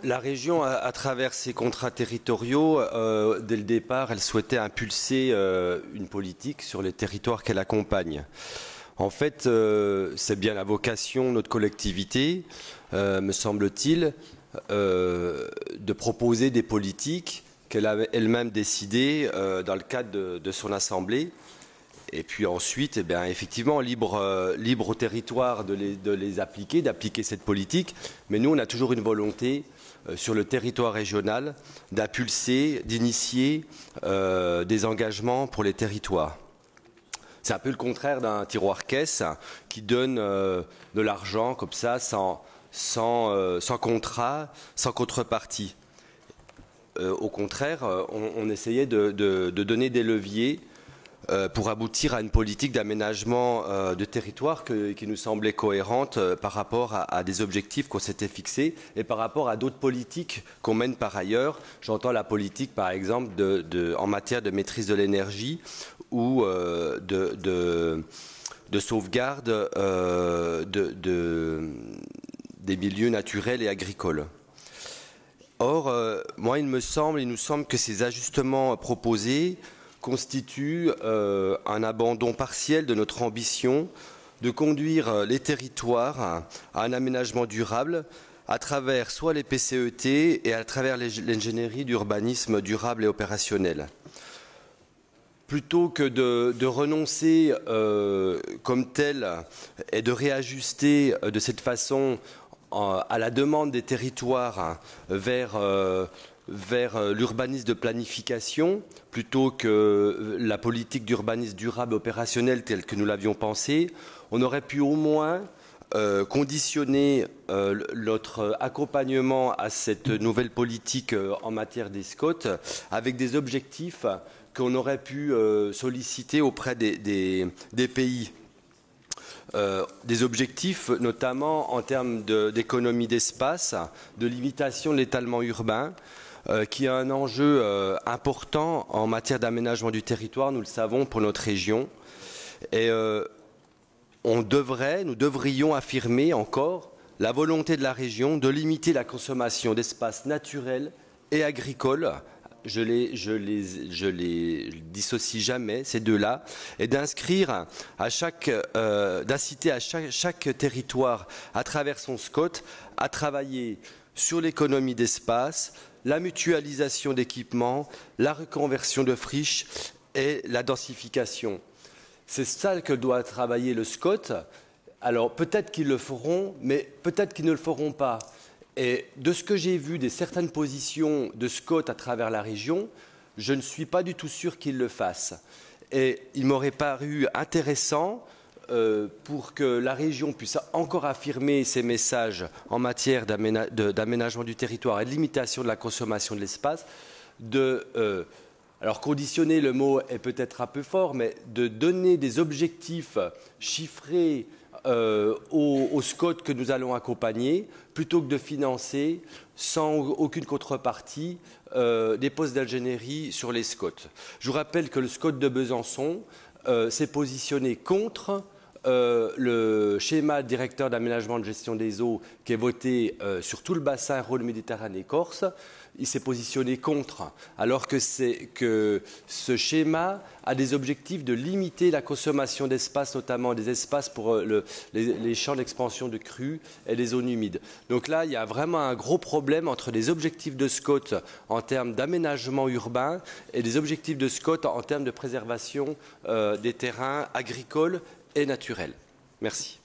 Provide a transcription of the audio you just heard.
La région, à travers ses contrats territoriaux, dès le départ, elle souhaitait impulser une politique sur les territoires qu'elle accompagne. En fait, c'est bien la vocation de notre collectivité, me semble-t-il, de proposer des politiques qu'elle a elle-même décidées dans le cadre de son assemblée. Et puis ensuite, eh bien, effectivement, libre au territoire de les appliquer, d'appliquer cette politique. Mais nous, on a toujours une volonté sur le territoire régional d'impulser, d'initier des engagements pour les territoires. C'est un peu le contraire d'un tiroir-caisse qui donne de l'argent comme ça, sans contrat, sans contrepartie. Au contraire, on essayait de donner des leviers pour aboutir à une politique d'aménagement de territoire qui nous semblait cohérente par rapport à des objectifs qu'on s'était fixés et par rapport à d'autres politiques qu'on mène par ailleurs. J'entends la politique, par exemple, en matière de maîtrise de l'énergie ou de sauvegarde des milieux naturels et agricoles. Or, moi, il nous semble que ces ajustements proposés constitue un abandon partiel de notre ambition de conduire les territoires à un aménagement durable à travers soit les PCET et à travers l'ingénierie d'urbanisme durable et opérationnel. Plutôt que de renoncer comme tel et de réajuster de cette façon à la demande des territoires vers l'urbanisme de planification plutôt que la politique d'urbanisme durable opérationnel telle que nous l'avions pensée, on aurait pu au moins conditionner notre accompagnement à cette nouvelle politique en matière des SCOT avec des objectifs qu'on aurait pu solliciter auprès des pays. Des objectifs notamment en termes d'économie d'espace, de limitation de l'étalement urbain, qui a un enjeu important en matière d'aménagement du territoire, nous le savons, pour notre région. Et nous devrions affirmer encore la volonté de la région de limiter la consommation d'espaces naturels et agricoles. Je les dissocie jamais, ces deux-là, et d'inscrire d'inciter à chaque territoire, à travers son SCOT, à travailler sur l'économie d'espace, la mutualisation d'équipements, la reconversion de friches et la densification. C'est ça que doit travailler le SCOT. Alors peut-être qu'ils le feront, mais peut-être qu'ils ne le feront pas. Et de ce que j'ai vu des certaines positions de SCOT à travers la région, je ne suis pas du tout sûr qu'ils le fassent. Et il m'aurait paru intéressant pour que la région puisse encore affirmer ses messages en matière d'aménagement du territoire et de limitation de la consommation de l'espace, alors conditionner, le mot est peut-être un peu fort, mais de donner des objectifs chiffrés aux SCOT que nous allons accompagner, plutôt que de financer sans aucune contrepartie des postes d'ingénierie sur les SCOT. Je vous rappelle que le SCOT de Besançon s'est positionné contre le schéma directeur d'aménagement de gestion des eaux qui est voté sur tout le bassin Rhône-Méditerranée-Corse. Il s'est positionné contre, alors que ce schéma a des objectifs de limiter la consommation d'espace, notamment des espaces pour les champs d'expansion de crues et les zones humides. Donc là, il y a vraiment un gros problème entre les objectifs de SCOT en termes d'aménagement urbain et des objectifs de SCOT en termes de préservation des terrains agricoles et naturels. Merci.